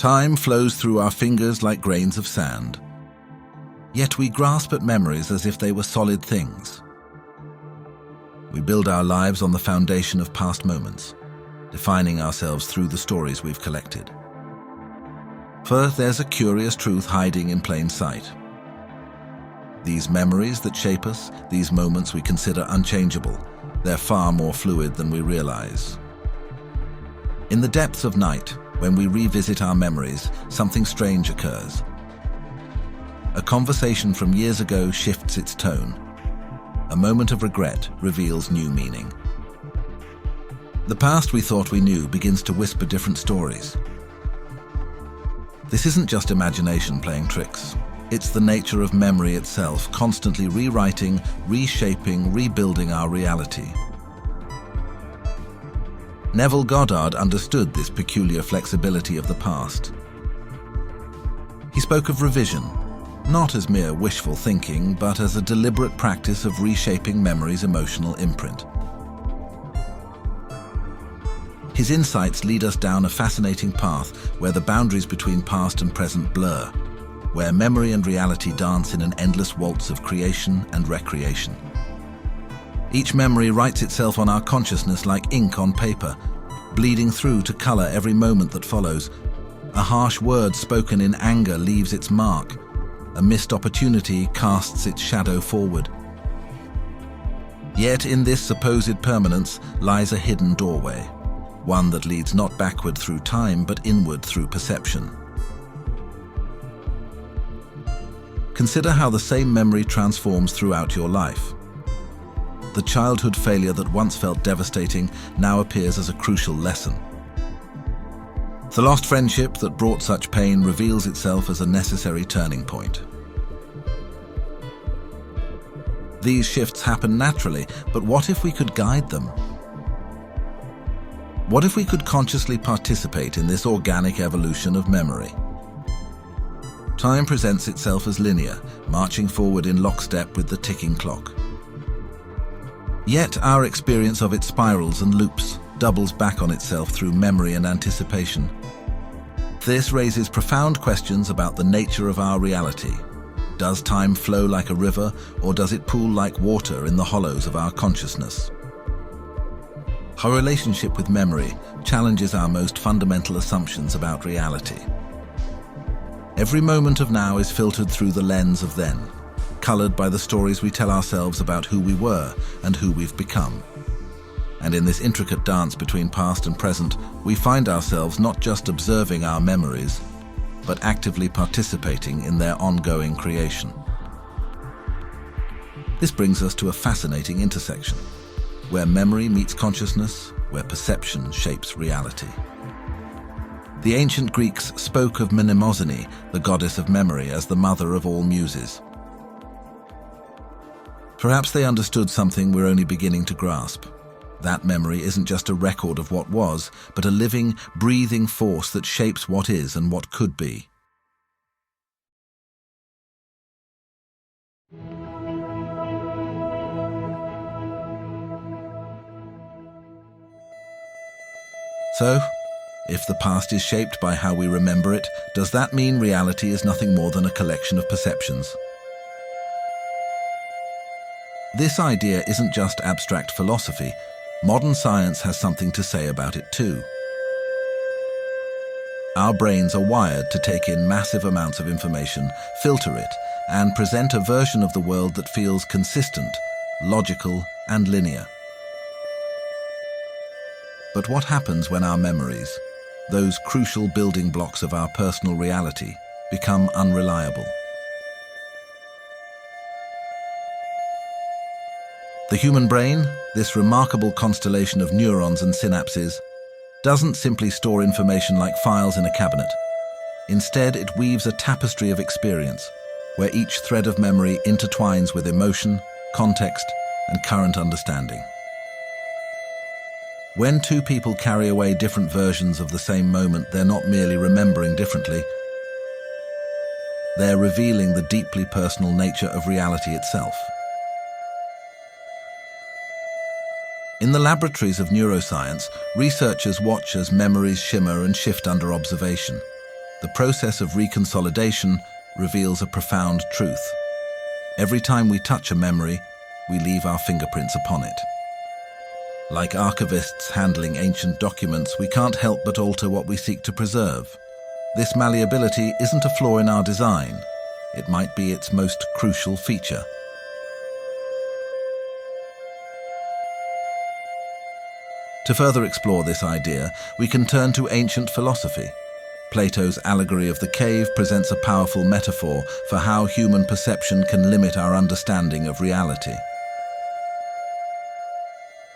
Time flows through our fingers like grains of sand. Yet we grasp at memories as if they were solid things. We build our lives on the foundation of past moments, defining ourselves through the stories we've collected. First, there's a curious truth hiding in plain sight. These memories that shape us, these moments we consider unchangeable, they're far more fluid than we realize. In the depths of night, when we revisit our memories, something strange occurs. A conversation from years ago shifts its tone. A moment of regret reveals new meaning. The past we thought we knew begins to whisper different stories. This isn't just imagination playing tricks. It's the nature of memory itself, constantly rewriting, reshaping, rebuilding our reality. Neville Goddard understood this peculiar flexibility of the past. He spoke of revision, not as mere wishful thinking, but as a deliberate practice of reshaping memory's emotional imprint. His insights lead us down a fascinating path where the boundaries between past and present blur, where memory and reality dance in an endless waltz of creation and recreation. Each memory writes itself on our consciousness like ink on paper, bleeding through to color every moment that follows. A harsh word spoken in anger leaves its mark. A missed opportunity casts its shadow forward. Yet in this supposed permanence lies a hidden doorway, one that leads not backward through time but inward through perception. Consider how the same memory transforms throughout your life. The childhood failure that once felt devastating now appears as a crucial lesson. The lost friendship that brought such pain reveals itself as a necessary turning point. These shifts happen naturally, but what if we could guide them? What if we could consciously participate in this organic evolution of memory? Time presents itself as linear, marching forward in lockstep with the ticking clock. Yet our experience of it spirals and loops, doubles back on itself through memory and anticipation. This raises profound questions about the nature of our reality. Does time flow like a river, or does it pool like water in the hollows of our consciousness? Our relationship with memory challenges our most fundamental assumptions about reality. Every moment of now is filtered through the lens of then, colored by the stories we tell ourselves about who we were and who we've become. And in this intricate dance between past and present, we find ourselves not just observing our memories, but actively participating in their ongoing creation. This brings us to a fascinating intersection, where memory meets consciousness, where perception shapes reality. The ancient Greeks spoke of Mnemosyne, the goddess of memory, as the mother of all muses. Perhaps they understood something we're only beginning to grasp. That memory isn't just a record of what was, but a living, breathing force that shapes what is and what could be. So, if the past is shaped by how we remember it, does that mean reality is nothing more than a collection of perceptions? This idea isn't just abstract philosophy. Modern science has something to say about it too. Our brains are wired to take in massive amounts of information, filter it, and present a version of the world that feels consistent, logical, and linear. But what happens when our memories, those crucial building blocks of our personal reality, become unreliable? The human brain, this remarkable constellation of neurons and synapses, doesn't simply store information like files in a cabinet. Instead, it weaves a tapestry of experience, where each thread of memory intertwines with emotion, context, and current understanding. When two people carry away different versions of the same moment, they're not merely remembering differently. They're revealing the deeply personal nature of reality itself. In the laboratories of neuroscience, researchers watch as memories shimmer and shift under observation. the process of reconsolidation reveals a profound truth. Every time we touch a memory, we leave our fingerprints upon it. Like archivists handling ancient documents, we can't help but alter what we seek to preserve. This malleability isn't a flaw in our design. It might be its most crucial feature. To further explore this idea, we can turn to ancient philosophy. Plato's allegory of the cave presents a powerful metaphor for how human perception can limit our understanding of reality.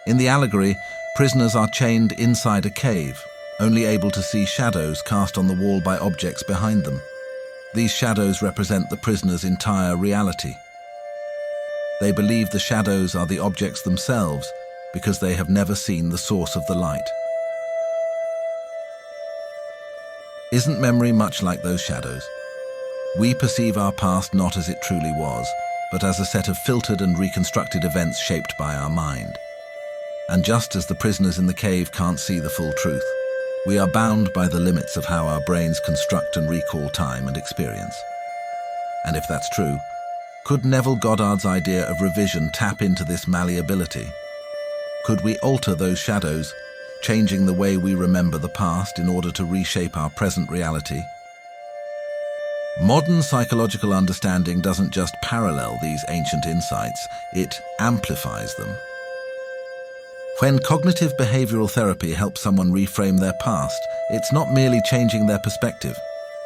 In the allegory, prisoners are chained inside a cave, only able to see shadows cast on the wall by objects behind them. These shadows represent the prisoners' entire reality. They believe the shadows are the objects themselves because they have never seen the source of the light. Isn't memory much like those shadows? We perceive our past not as it truly was, but as a set of filtered and reconstructed events shaped by our mind. And just as the prisoners in the cave can't see the full truth, we are bound by the limits of how our brains construct and recall time and experience. And if that's true, could Neville Goddard's idea of revision tap into this malleability? Could we alter those shadows, changing the way we remember the past in order to reshape our present reality? Modern psychological understanding doesn't just parallel these ancient insights, it amplifies them. When cognitive behavioral therapy helps someone reframe their past, it's not merely changing their perspective,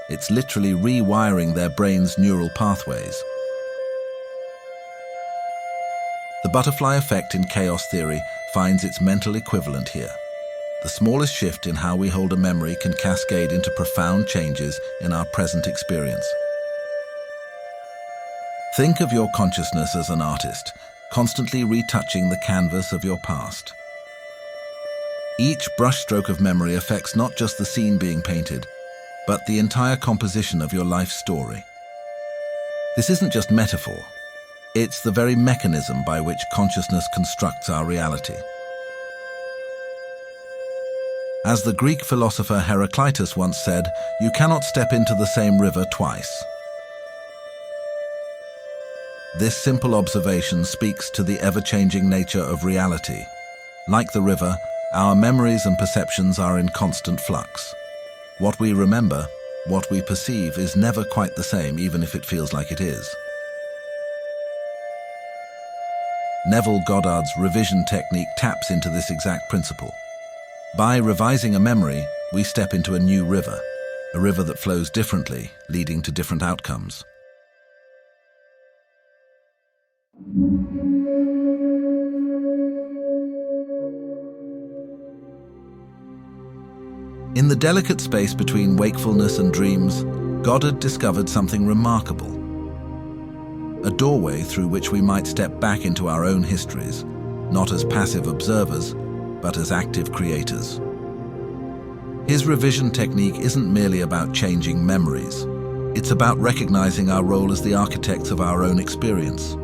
it's literally rewiring their brain's neural pathways. The butterfly effect in chaos theory finds its mental equivalent here. The smallest shift in how we hold a memory can cascade into profound changes in our present experience. Think of your consciousness as an artist, constantly retouching the canvas of your past. Each brushstroke of memory affects not just the scene being painted, but the entire composition of your life story. This isn't just metaphor, it's the very mechanism by which consciousness constructs our reality. As the Greek philosopher Heraclitus once said, "You cannot step into the same river twice." This simple observation speaks to the ever-changing nature of reality. Like the river, our memories and perceptions are in constant flux. What we remember, what we perceive, is never quite the same, even if it feels like it is. Neville Goddard's revision technique taps into this exact principle. By revising a memory, we step into a new river, a river that flows differently, leading to different outcomes. In the delicate space between wakefulness and dreams, Goddard discovered something remarkable. A doorway through which we might step back into our own histories, not as passive observers, but as active creators. His revision technique isn't merely about changing memories. It's about recognizing our role as the architects of our own experience.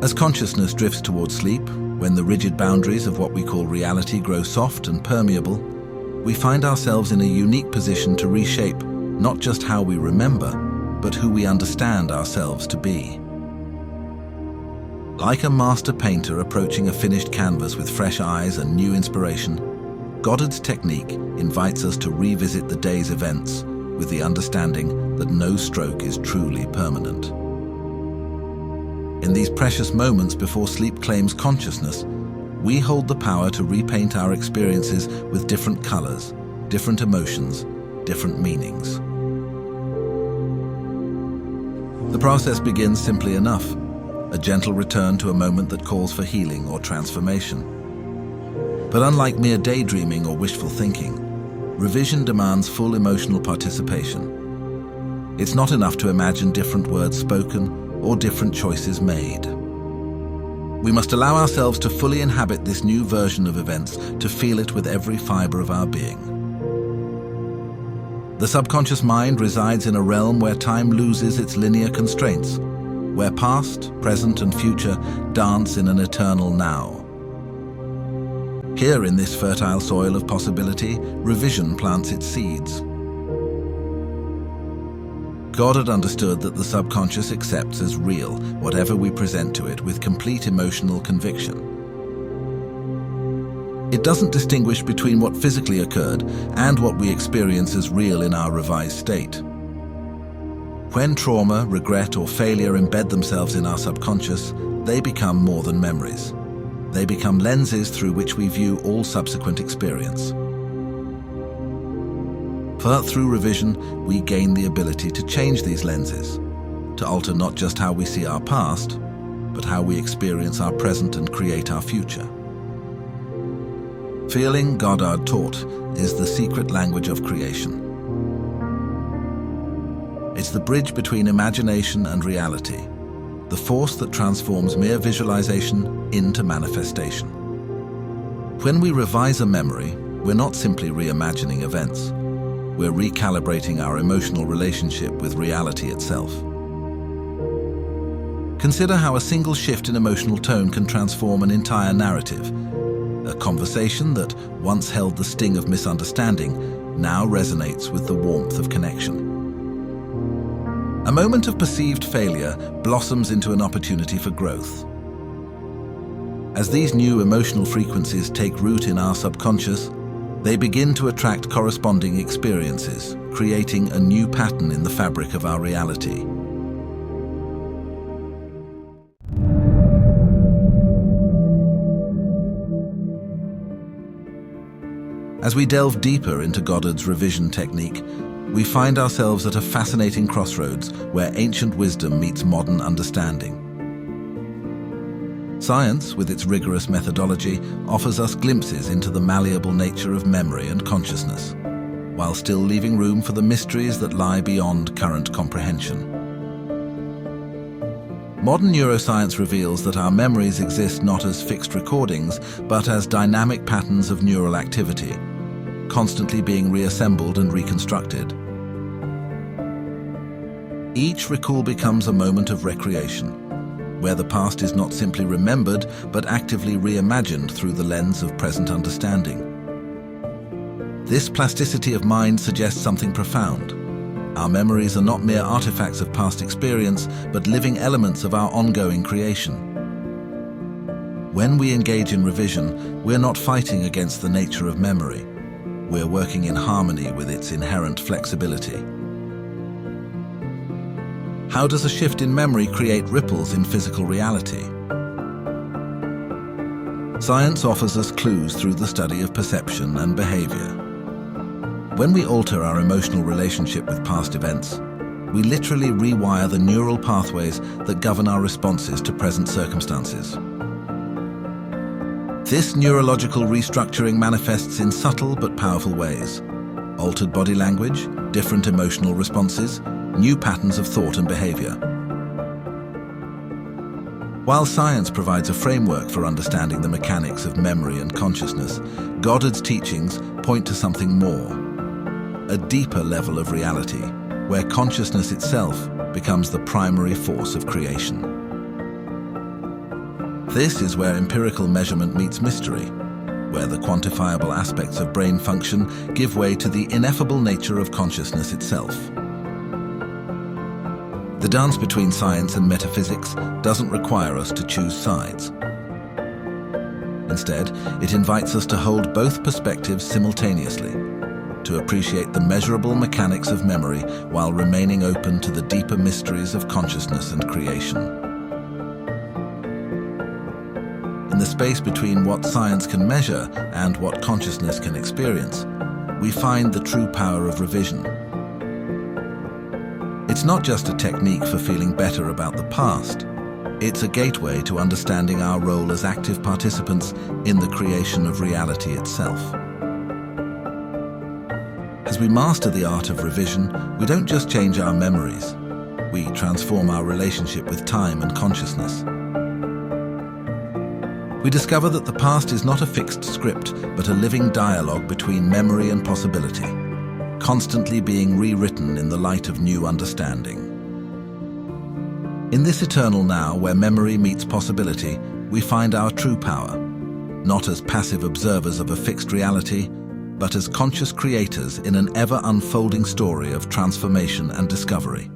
As consciousness drifts towards sleep, when the rigid boundaries of what we call reality grow soft and permeable, we find ourselves in a unique position to reshape not just how we remember, but who we understand ourselves to be. Like a master painter approaching a finished canvas with fresh eyes and new inspiration, Goddard's technique invites us to revisit the day's events with the understanding that no stroke is truly permanent. In these precious moments before sleep claims consciousness, we hold the power to repaint our experiences with different colors, different emotions, different meanings. The process begins simply enough, a gentle return to a moment that calls for healing or transformation. But unlike mere daydreaming or wishful thinking, revision demands full emotional participation. It's not enough to imagine different words spoken or different choices made. We must allow ourselves to fully inhabit this new version of events, to feel it with every fiber of our being. The subconscious mind resides in a realm where time loses its linear constraints, where past, present, and future dance in an eternal now. Here in this fertile soil of possibility, revision plants its seeds. Goddard understood that the subconscious accepts as real whatever we present to it with complete emotional conviction. It doesn't distinguish between what physically occurred and what we experience as real in our revised state. When trauma, regret, or failure embed themselves in our subconscious, they become more than memories. They become lenses through which we view all subsequent experience. But through revision, we gain the ability to change these lenses, to alter not just how we see our past, but how we experience our present and create our future. Feeling, Goddard taught, is the secret language of creation. It's the bridge between imagination and reality, the force that transforms mere visualization into manifestation. When we revise a memory, we're not simply reimagining events. We're recalibrating our emotional relationship with reality itself. Consider how a single shift in emotional tone can transform an entire narrative. A conversation that once held the sting of misunderstanding now resonates with the warmth of connection. A moment of perceived failure blossoms into an opportunity for growth. As these new emotional frequencies take root in our subconscious, they begin to attract corresponding experiences, creating a new pattern in the fabric of our reality. As we delve deeper into Goddard's revision technique, we find ourselves at a fascinating crossroads where ancient wisdom meets modern understanding. Science, with its rigorous methodology, offers us glimpses into the malleable nature of memory and consciousness, while still leaving room for the mysteries that lie beyond current comprehension. Modern neuroscience reveals that our memories exist not as fixed recordings, but as dynamic patterns of neural activity, constantly being reassembled and reconstructed. Each recall becomes a moment of recreation, where the past is not simply remembered, but actively reimagined through the lens of present understanding. This plasticity of mind suggests something profound. Our memories are not mere artifacts of past experience, but living elements of our ongoing creation. When we engage in revision, we're not fighting against the nature of memory. We're working in harmony with its inherent flexibility. How does a shift in memory create ripples in physical reality? Science offers us clues through the study of perception and behavior. When we alter our emotional relationship with past events, we literally rewire the neural pathways that govern our responses to present circumstances. This neurological restructuring manifests in subtle but powerful ways: altered body language, different emotional responses, new patterns of thought and behavior. While science provides a framework for understanding the mechanics of memory and consciousness, Goddard's teachings point to something more, a deeper level of reality, where consciousness itself becomes the primary force of creation. This is where empirical measurement meets mystery, where the quantifiable aspects of brain function give way to the ineffable nature of consciousness itself. The dance between science and metaphysics doesn't require us to choose sides. Instead, it invites us to hold both perspectives simultaneously, to appreciate the measurable mechanics of memory while remaining open to the deeper mysteries of consciousness and creation. In the space between what science can measure and what consciousness can experience, we find the true power of revision. It's not just a technique for feeling better about the past. It's a gateway to understanding our role as active participants in the creation of reality itself. As we master the art of revision, we don't just change our memories. We transform our relationship with time and consciousness. We discover that the past is not a fixed script, but a living dialogue between memory and possibility, constantly being rewritten in the light of new understanding. In this eternal now, where memory meets possibility, we find our true power. not as passive observers of a fixed reality, but as conscious creators in an ever-unfolding story of transformation and discovery.